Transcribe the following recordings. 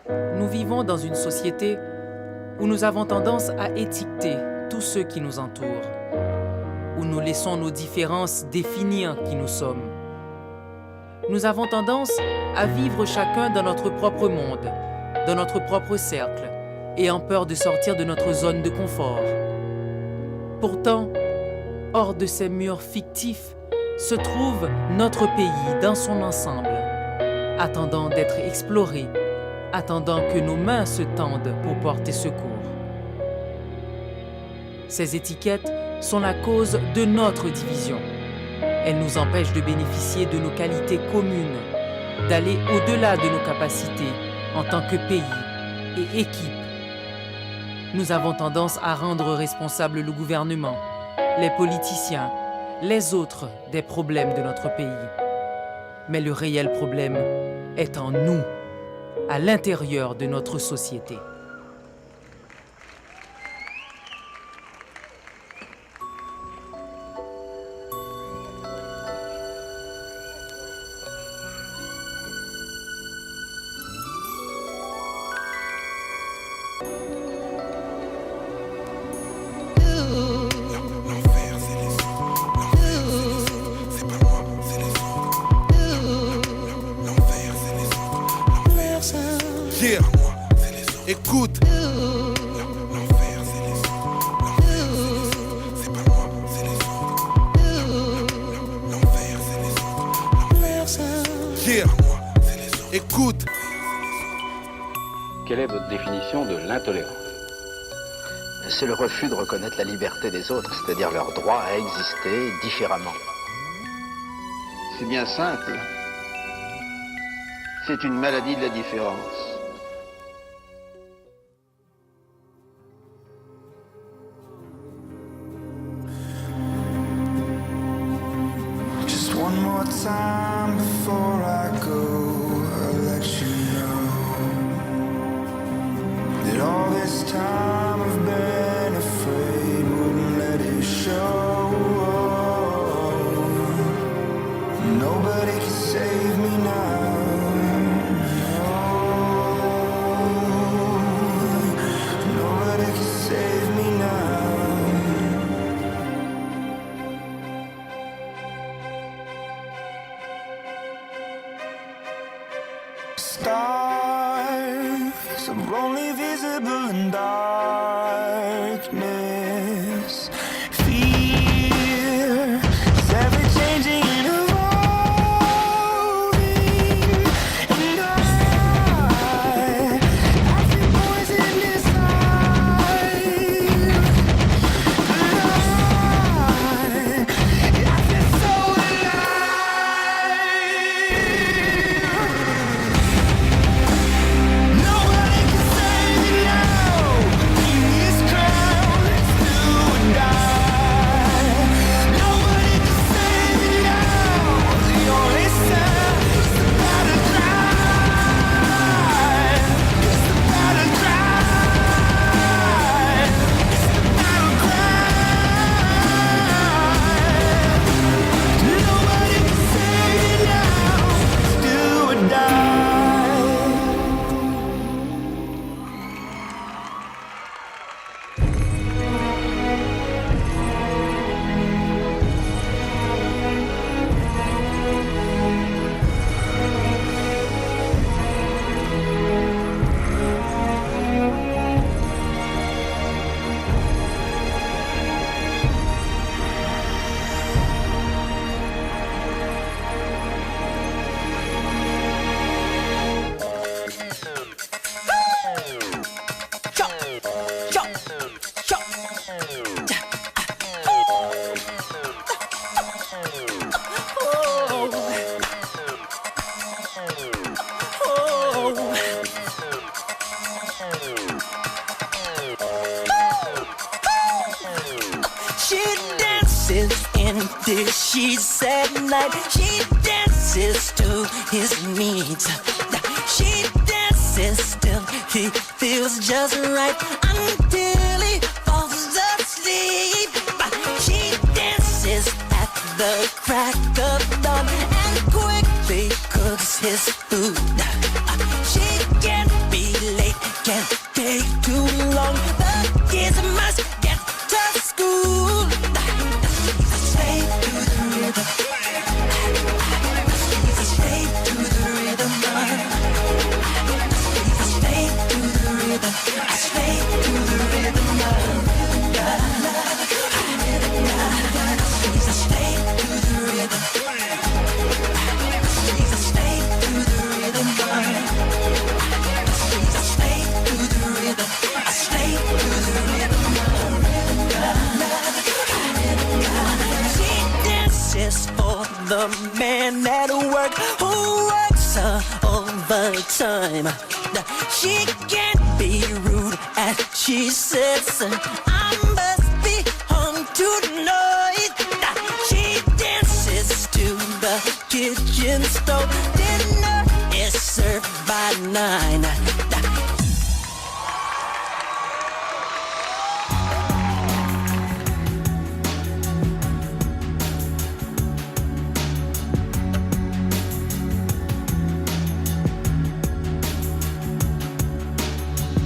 Nous vivons dans une société où nous avons tendance à étiqueter tous ceux qui nous entourent, où nous laissons nos différences définir qui nous sommes. Nous avons tendance à vivre chacun dans notre propre monde, dans notre propre cercle, et en peur de sortir de notre zone de confort. Pourtant, hors de ces murs fictifs, se trouve notre pays dans son ensemble, attendant d'être exploré, attendant que nos mains se tendent pour porter secours. Ces étiquettes sont la cause de notre division. Elles nous empêchent de bénéficier de nos qualités communes, d'aller au-delà de nos capacités en tant que pays et équipe. Nous avons tendance à rendre responsable le gouvernement, les politiciens, les autres des problèmes de notre pays. Mais le réel problème est en nous, à l'intérieur de notre société. Yeah. Écoute. L'enfer, c'est les autres. C'est pas moi, c'est les autres. L'enfer, c'est les autres. L'enfer, c'est les autres. Yeah. Écoute. Quelle est votre définition de l'intolérance? C'est le refus de reconnaître la liberté des autres, c'est-à-dire leur droit à exister différemment. C'est bien simple. C'est une maladie de la différence. Just one more time before I go, I'll let you know that all this time I've been afraid wouldn't let it show. Nobody can save me now. Nobody can save me now. Stars are only visible in darkness. Fear is ever changing and evolving. And I feel poison inside. I feel so alive. Nobody can save me now. In this crowd, it's do or die. Nobody can save me now. The only sound is the battle cry. It's the battle cry. It's the battle cry. Nobody can save me now. It's do or die. She dances in the sheets at night. She dances to his needs. She dances till he feels just right until he falls asleep. She dances at the crack of dawn and quickly cooks his food. She can't be works overtime. She can't be rude as she says. I must be home tonight. She dances to the kitchen stove. Dinner is served by 9.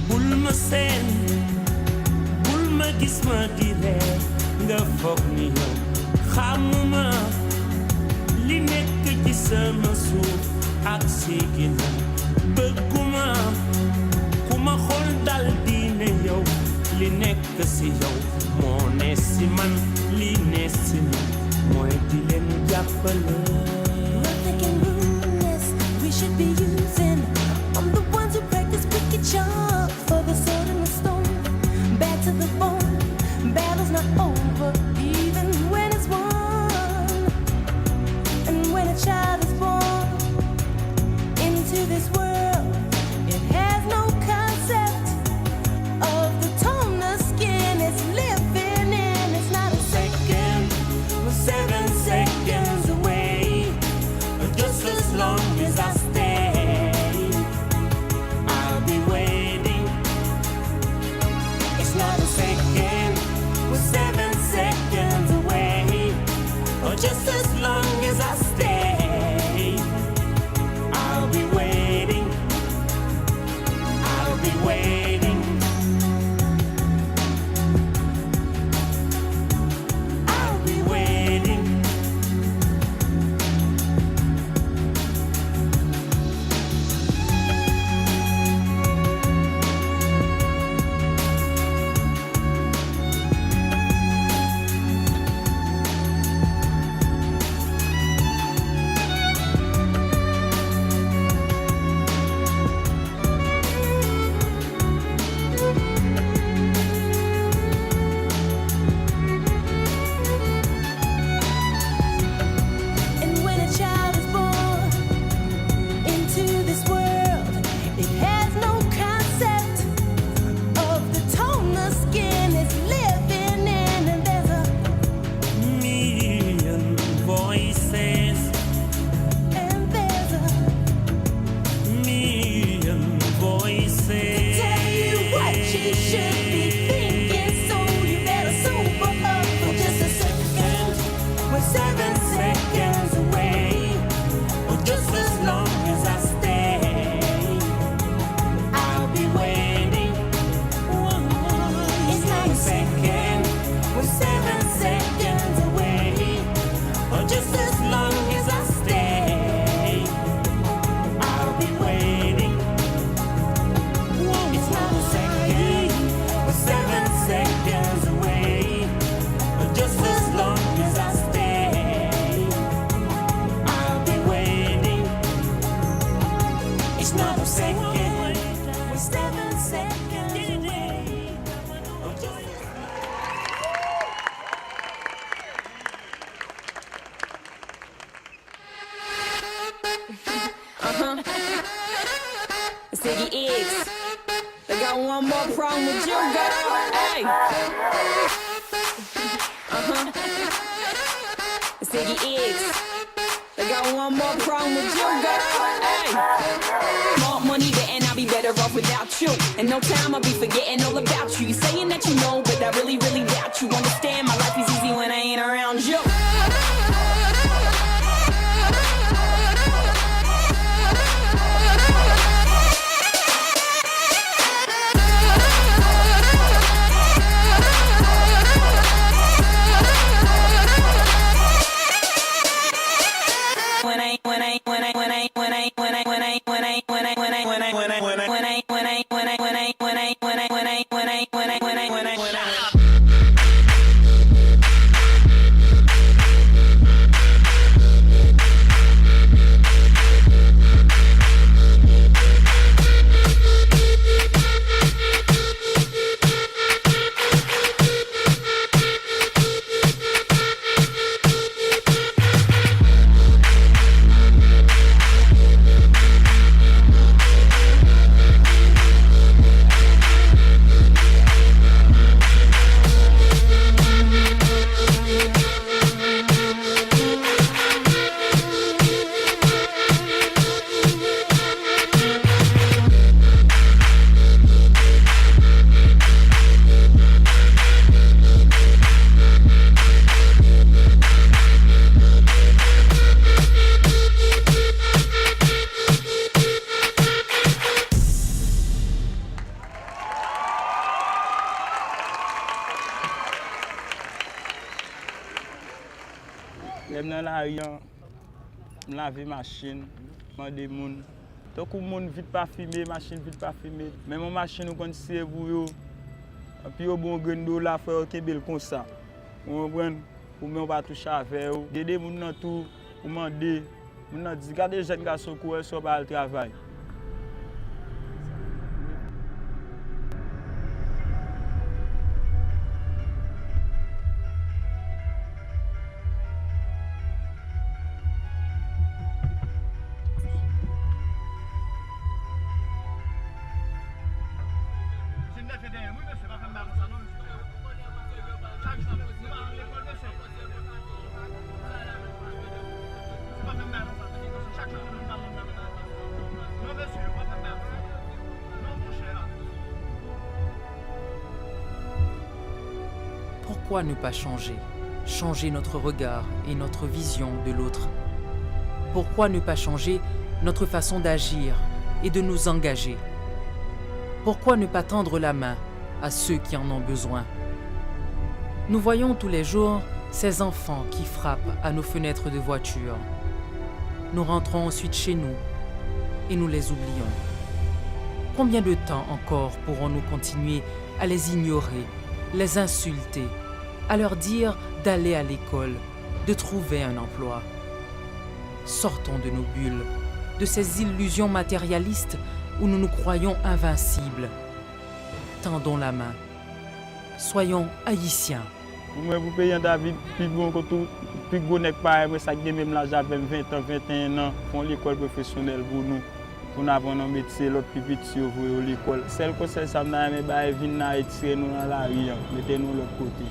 Bulma sen, bulma gis ma di ree nga foog ni yow xamuma li nekk ci sama suuf ak sigina bëgguma ku ma xool dal di ne yow li nekk si yow moo ne si man li ne si man mooy di leen jàppale. Nothing can ruin this. We should be using. I'm the ones who practice wicked charm for the sword and the stone. Bad to the bone. Battle's not over, even when it's won. And when a child is born into this world, it has no concept of the tone the skin is living in. It's not a second, We're 7 seconds away, just as long as I stay, I'll be waiting. It's not a second, we're 7 seconds away, or just as long as I stay, I'll be waiting. I'll be waiting. I'll be waiting. and when a child is born into this world, it has no concept of the tone the skin is living in. And there's a Million voices, and there's a million voices. tell you what you should be thinking, so you better sober up for just a second. We're 7 seconds away, or just as long as I stay, I'll be waiting. It's not a Second, we're 7 seconds away, or just as long as I stay, I'll be waiting. It's not a second, we're 7 seconds away, or just as long as I stay, I'll be waiting. It's not a second, we're 7 seconds away, or just Ziggy X, they got one more problem with you, girl. Hey. Ziggy X, they got one more problem with you, girl. Hey. More money, and I'll be better off without you. In no time, I'll be forgetting all about you. You saying that you know, but I really, really doubt you. Understand, my life is easy when I ain't around you. When I rue, laver machine, demander moun. Tant que moun vite pas filmer, machine vite pas filmer. Même mon machine on c'est pour yo. Puis au bon grain d'eau là faire kebel comme ça. On comprend pour même pas toucher avec yo. Aider moun nan tout pour demander. Moun nan dit garder jeune garçon quoi sur pas le travail. Pourquoi ne pas changer notre regard et notre vision de l'autre? Pourquoi ne pas changer notre façon d'agir et de nous engager? Pourquoi ne pas tendre la main à ceux qui en ont besoin? Nous voyons tous les jours ces enfants qui frappent à nos fenêtres de voiture. Nous rentrons ensuite chez nous et nous les oublions. Combien de temps encore pourrons-nous continuer à les ignorer, les insulter, à leur dire d'aller à l'école, de trouver un emploi? Sortons de nos bulles, de ces illusions matérialistes où nous nous croyons invincibles. Tendons la main. Soyons haïtiens. Vous payez un David, plus bon que tout, plus gros n'est pas, mais ça gagne même là, j'avais 20 ans, 21 ans, font l'école professionnelle pour nous. Pour apprendre un métier, l'autre plus petit, ouvrir l'école. Celle que c'est ça, mais venir et tirer nous dans la rue, mettez-nous de l'autre côté.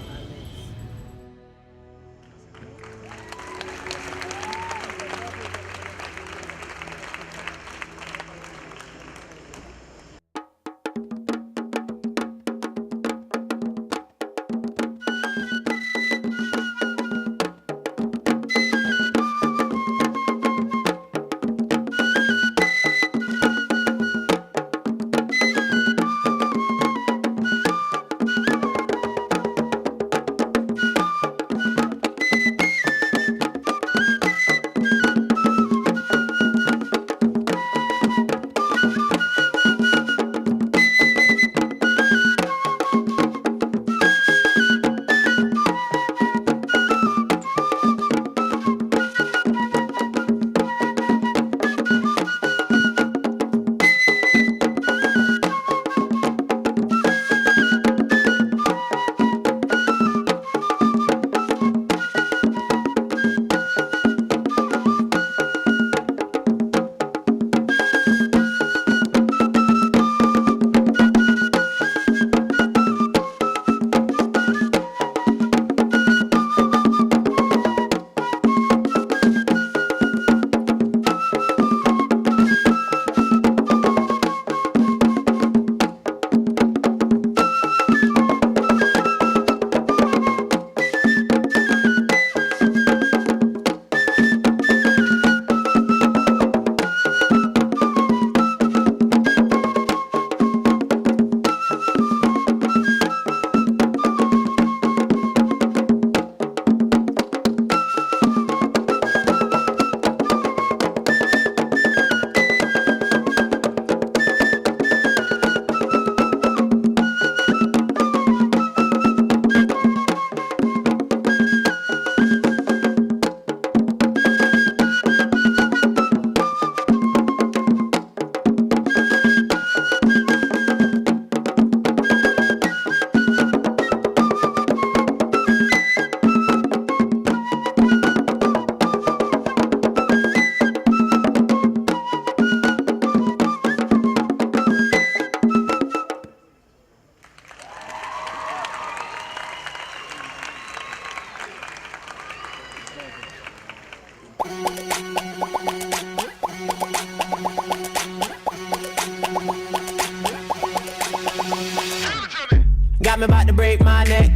Got me about to break my neck.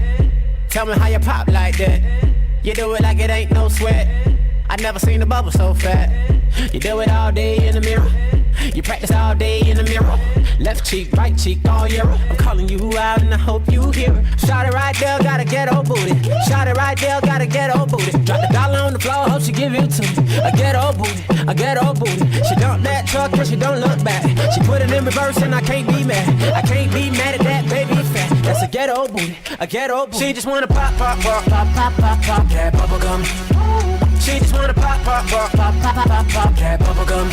Tell me how you pop like that. You do it like it ain't no sweat. I never seen a bubble so fat. You do it all day in the mirror. You practice all day in the mirror. Left cheek, right cheek, all year. I'm calling you out and I hope you hear it. Shot it right there, gotta get old booty. Shot it right there, gotta get old booty. Drop the dollar on the floor, hope she give it to me. I get old booty, I get old booty. She dump that truck and she don't look back. She put it in reverse and I can't be mad. I can't be mad at that baby fat. That's a ghetto booty, a ghetto booty. She just wanna pop, pop, pop, pop, pop, pop, pop, that bubble gum. She just wanna pop, pop, pop, pop, pop, pop, pop, pop, that bubble gum.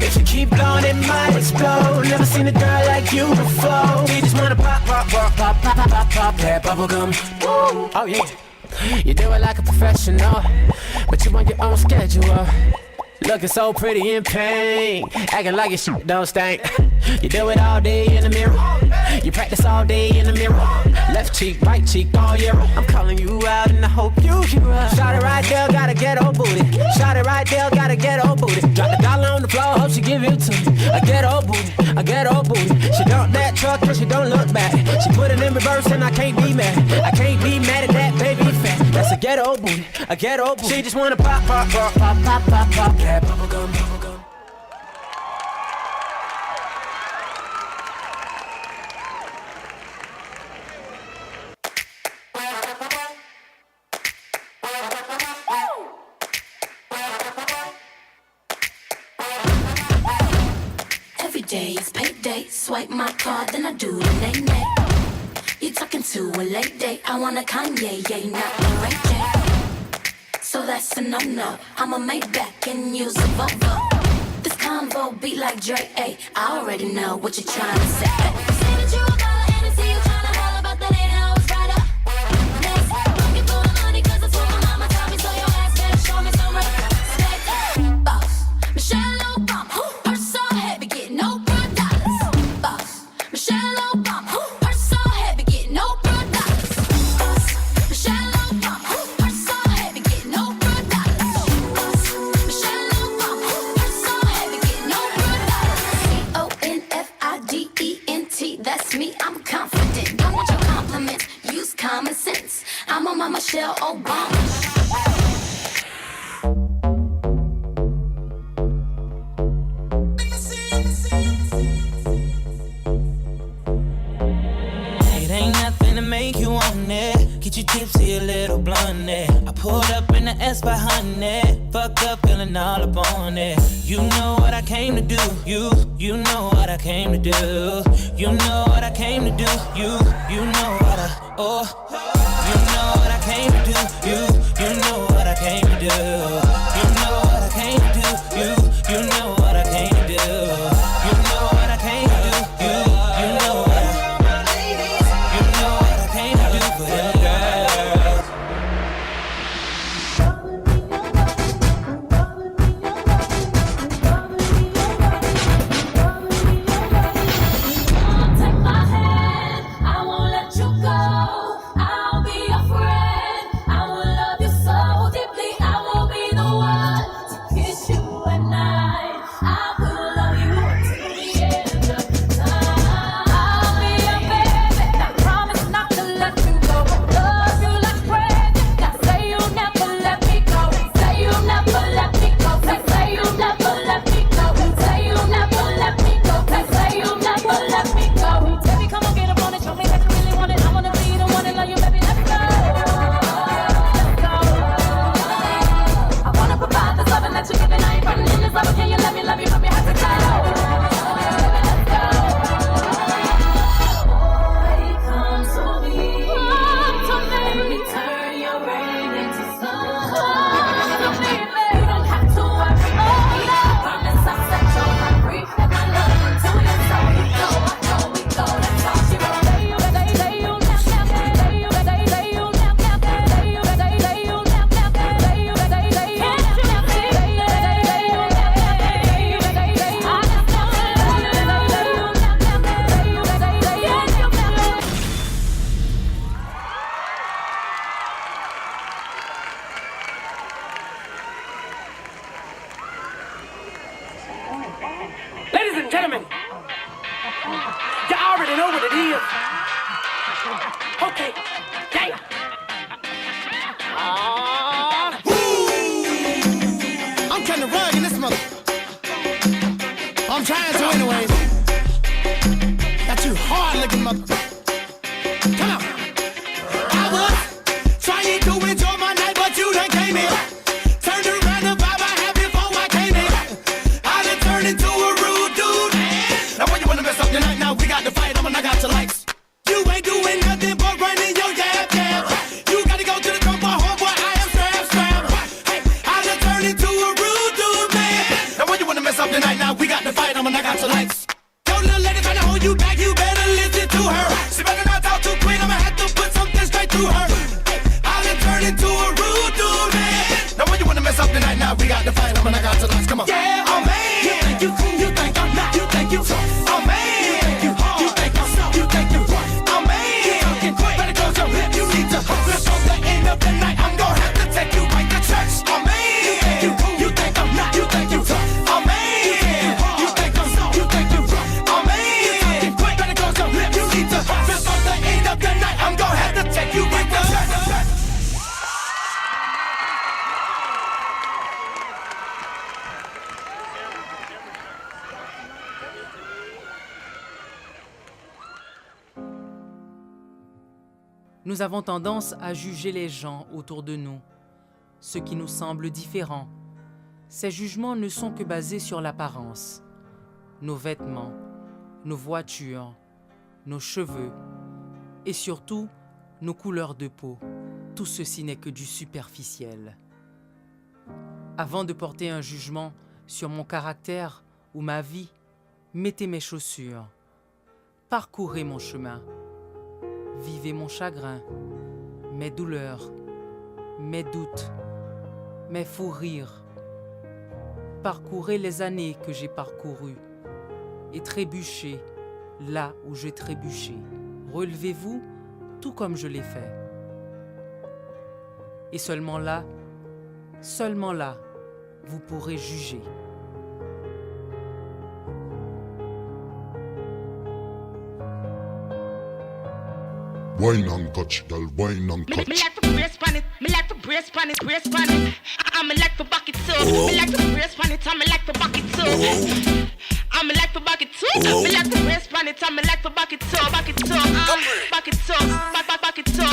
If you keep going, it might explode. Never seen a girl like you before. She just wanna pop, pop, pop, pop, pop, pop, pop, pop, that bubble gum. Oh yeah, you do it like a professional, but you want your own schedule. Looking so pretty in pain, acting like your shit don't stink. You do it all day in the mirror. You practice all day in the mirror. Left cheek, right cheek, all year. I'm calling you out and I hope you hear us. Shot it right there, gotta get old booty. Shot it right there, gotta get old booty. Drop the dollar on the floor, hope she give it to me. I get old booty, I get old booty. She dump that truck and she don't look back. She put it in reverse and I can't be mad. I can't be mad at that baby fat. That's a ghetto booty, a ghetto booty. She just wanna pop, pop, pop, pop, pop, pop, pop, that bubblegum, bubblegum. Every day is payday. Swipe my card, then I do the nay-nay. You talking to a late date. I want a Kanye, yeah, not the Ray J. So that's a no-no. I'ma make back and use a Volvo. This convo be like Dre, ayy. I already know what you're trying to say. Say that you a baller and I see you trying to holler about that ain't how it's right up. Next, looking for the money cause it's what my mama taught me. So your ass better show me some respect. Boss, Michelle Obama, purse so heavy, get no $1. Boss, Michelle Obama, purse so heavy, get no $1. Boss, Michelle Obama, purse so heavy, get no $1. Boss, Michelle Obama, purse so heavy, get no $1. CONFIDENT, that's me, I'm confident. Don't want your compliments, use common sense. I'm on my Michelle Obama. It ain't nothing to make you want it. Get you tipsy, a little blunt it. I pulled up in the S by honey. Fucked up, feeling all up on it. You know what I came to do. You know what I came to do. You know what I came to do. You know what I, oh. You know what I came to do. You know what I came to do. You know what I came to do. You know what I came to do. You know what I came to do. You know what I came to do for them girls. Take my hand, I won't let you go. I'll be your friend. I will love you so deeply. I will be the one to kiss you at night. I will love you until the end of time. I'll be your baby. I promise not to let you go. Love you like crazy. Now say you'll never let me go. Say you'll never let me go. Say you'll never let me go. Say you'll never let me go. Say you'll never let me go. Baby, come on, get up on it. Show me that you really want it. I wanna be the one and love you, baby. Let's go. Let's go. I wanna provide this loving that you're giving. I ain't running in this love. Can you let me love you? But we have to go. Baby, let's go. Boy, come to me. Let me turn your rain into sun. You don't have to worry. I promise I'll set your heart free. Let my love into your soul. We go, I go, we go. That's all she wrote. Say you nap, say you nap, say you nap, say you nap, say you nap, say you nap, say you nap, say you nap, say you Ladies and gentlemen, you already know what it is. Okay, yeah. I'm trying to run in this mother. I'm trying to anyways. look at my. Come on. I was trying to enjoy my night, but you done came in. Turned around the vibe I had before I came in. I done turned into a rude dude. Now when you wanna mess up your night, now we got to fight. I'ma knock out your lights. You ain't doing nothing but running your jab. You gotta go to the drum bar, homeboy. I am strap. Hey, I done turned into a rude dude, man. Now when you wanna mess up your night, now we got to fight. I'ma knock out your lights. Your little lady tryna hold you back, you better listen to her. She better not talk too quick, I'ma have to put something straight through her. Hey, I done turned into a rude dude, man. Now when you wanna mess up the night, now we got to fight. I'ma knock out your lights. Come on. Yeah, oh man. You think you cool? You think I'm not? You think you tough? Oh man. You think you hard? You think I'm soft? You think you rough? Oh man. You talking quick? Better close your lips. You need to hustle. Before the end of the night, I'm gonna have to take you right to church. Oh man. You think you cool? You think I'm not? You think you tough? Oh man. You think you hard? You think I'm soft? You think you rough? Oh man. You talking quick? Better close your lips. You need to hustle. Before the end of the night, I'm gonna have to take you right to church. Nous avons tendance à juger les gens autour de nous, ce qui nous semble différent. Ces jugements ne sont que basés sur l'apparence. Nos vêtements, nos voitures, nos cheveux et surtout nos couleurs de peau. Tout ceci n'est que du superficiel. Avant de porter un jugement sur mon caractère ou ma vie, mettez mes chaussures, parcourez mon chemin. Vivez mon chagrin, mes douleurs, mes doutes, mes fous rires. Parcourez les années que j'ai parcourues et trébuchez là où j'ai trébuché. Relevez-vous tout comme je l'ai fait. Et seulement là, vous pourrez juger. Wine and touch, girl, wine and touch. Me like to brace pan it, me like to brace pan it, brace pan it. I'm like to back it too. Me like to brace pan it, I'm like to back it too. I'm like to back it too. Me like to brace pan it, I'm like to back it too, back it too, back it too, back it too.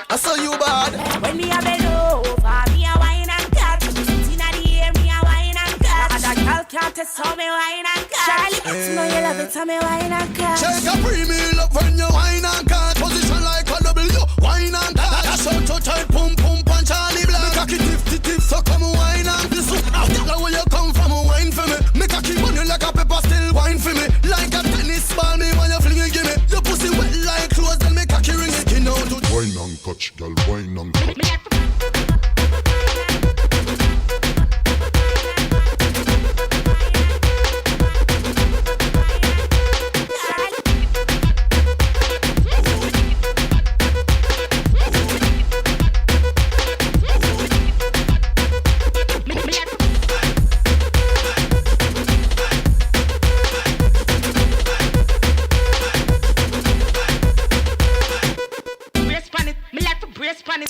I saw you bad. When me a bend over, me a wine and catch. Inna the air, me a wine and catch. And that girl can't test how me wine and catch. Charlie, you know you love it, how me wine and catch. Shake a pre-meal up when you wine and catch. Position like a W, wine and catch. That's how to tight, pum pum punch Charlie Black. Me cocky tip, so come wine and listen. Now where you come from, wine for me. Me cocky money like a pepper, still wine for me. Like a tennis ball, me when you fling it, give me. Your pussy wet like clothes, then me cocky ring it. You know to Wine and touch, girl, wine and touch.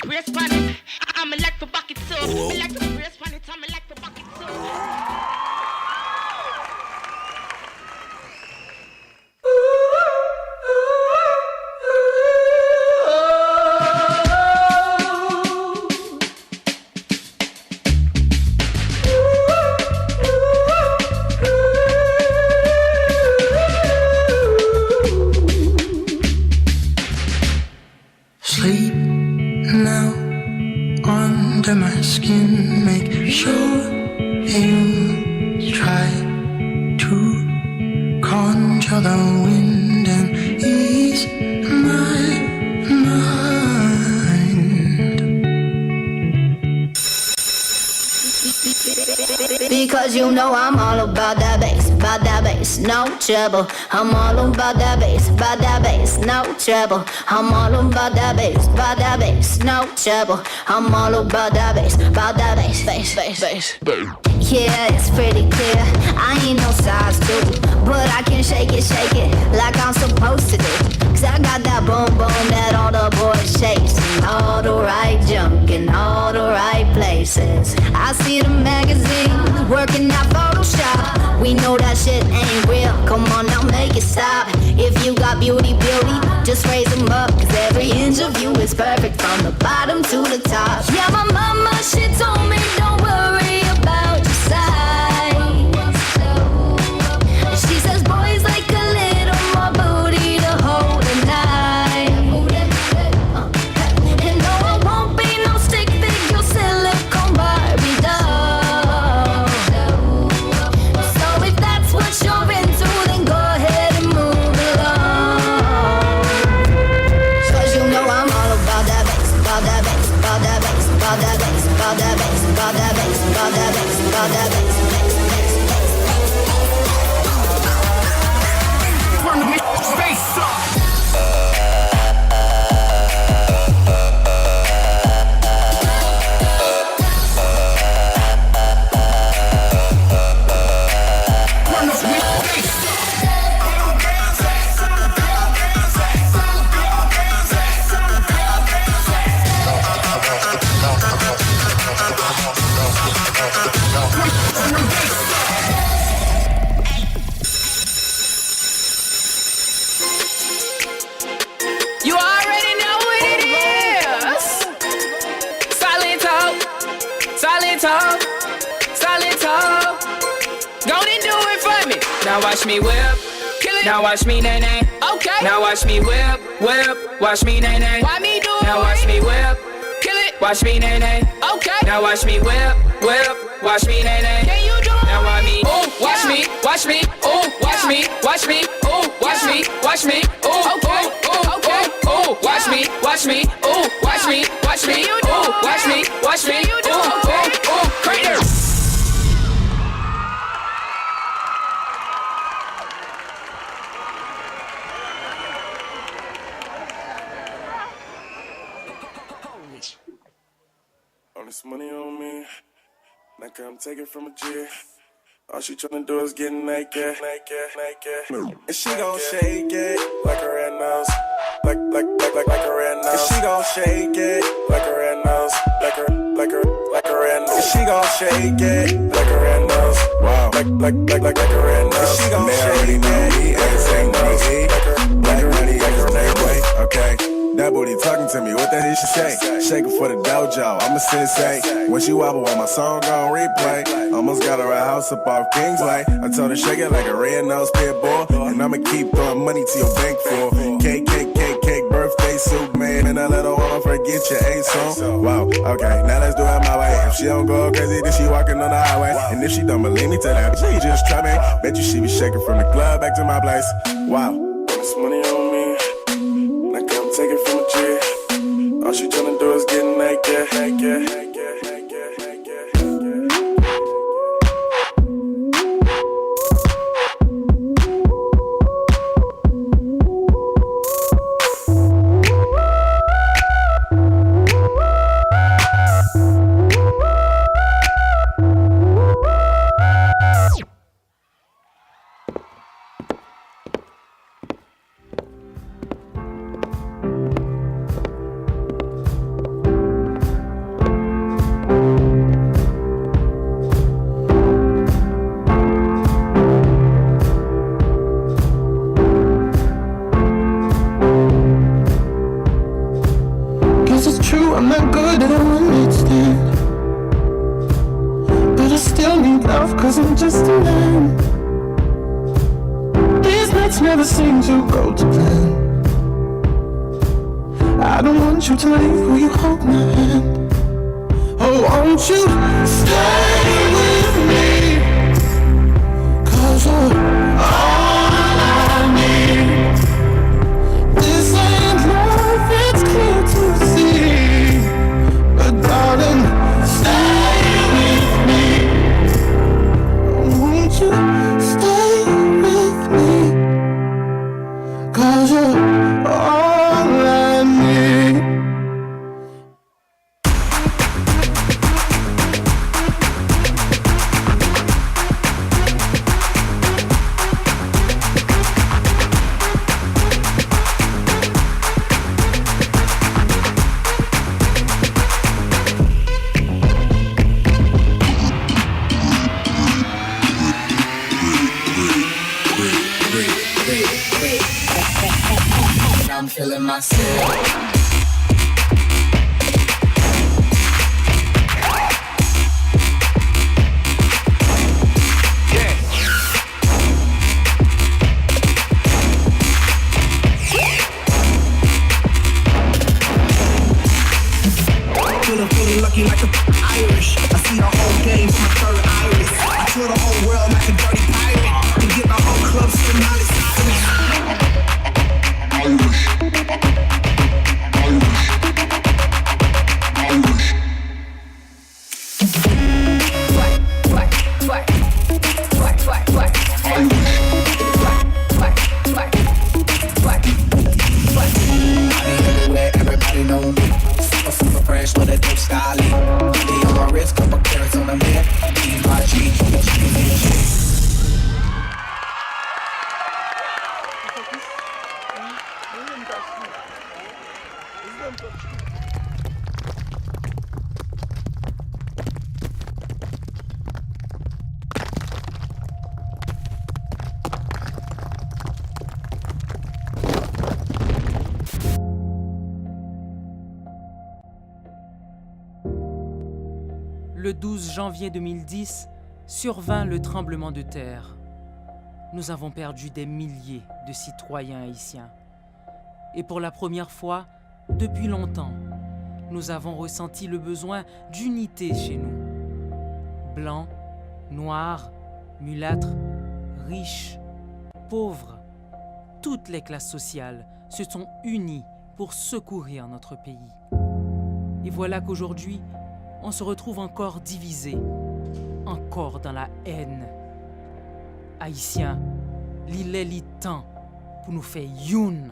Brace pan it, I'm like to back it too. Me like to brace pan it, I'm like to back it too. Sleep now under my skin. Make sure you try to conjure the wind and ease my mind. Because you know I'm all about that bass, no trouble. I'm all about that bass, no trouble. I'm all about that bass, no trouble. I'm all about that bass, bass. Yeah, it's pretty clear. I ain't no size 2, but I can shake it like I'm supposed to do. Cause I got that boom boom that all the boys chase, and all the right junk in all the right places. I see the magazines working out Photoshop. we know that shit ain't real. Come on now, make it stop. If you got beauty, just raise them up. Cause every inch of you is perfect from the bottom to the top. Yeah, my mama, she told me don't worry about your size. She says boys like a little more booty to hold tonight. And no, I won't be no stick figure silicone Barbie doll. So if that's what you're into, then go ahead and move along. Cause you know I'm all about that bass, about that bass, about that bass, about that bass, about that bass, about that bass, about that bass, about that bass. Turn the bass up. You already know what it is. Solid talk, solid talk, solid talk. Go and do it for me. Now watch me whip, kill it. Now watch me nay nay. Okay. Now watch me whip, whip. Watch me nay nay. Why me do it? Now watch me whip, kill it. Watch me nay nay. Okay. Now watch me whip, whip. Watch me nay nay. Can you do it? Now watch me. Ooh, watch me, watch me. Ooh, watch me, watch me. Ooh, watch me, watch me. Ooh, okay. Ooh, watch me, watch me, ooh, watch me, watch me, ooh, watch me, watch me, ooh, crater. All this money on me, now come take it from a G. All she tryna do is get naked. And she gon' shake it like a red nose. Like a red nose. And she gon' shake it like a red nose. Like a red nose. And she gon' shake it like a red nose. Wow. Like a red nose. And she gon' shake it like a red nose. Okay. That booty talking to me, what the hell she say? Shaking for the dojo, I'm a sensei. When she wobble on my song on replay, almost got her a house up off Kingsway. I told her shake it like a red-nosed pit bull, and I'ma keep throwing money to your bank full. Cake, birthday soup, man, and I let her wanna forget your A song. Wow, okay, now let's do it my way. If she don't go crazy, then she walking on the highway. And if she don't believe me, tell her she just try me. Bet you she be shaking from the club back to my place. Wow. This money on me. Take it from a G. All she tryna do is get naked. I'm not good at understand, but I still need love cause I'm just a man. These nights never seem to go to plan. I don't want you to leave, will you hold my hand? Oh, won't you stay with me? Cause you're all I need. This ain't love, it's clear to see. But darling, stay with me. Won't you stay with me? Cause you're all I need. I'm feeling myself. Feeling lucky like a Irish. I see the whole game from my third iris. I tour the whole world like a dirty pirate. And get my whole club to Miley Cyrus. Irish. Irish. Irish. What? What? What? What? What? What? Irish. What? What? What? What? What? I be everywhere, everybody know me. Super fresh with a dope style. Money on my wrist, couple carats on my neck. These my G, Le 12 janvier 2010, survint le tremblement de terre. Nous avons perdu des milliers de citoyens haïtiens. Et pour la première fois, depuis longtemps, nous avons ressenti le besoin d'unité chez nous. Blancs, noirs, mulâtres, riches, pauvres, toutes les classes sociales se sont unies pour secourir notre pays. Et voilà qu'aujourd'hui, on se retrouve encore divisés, encore dans la haine. Haïtiens, l'il est temps pour nous faire youn.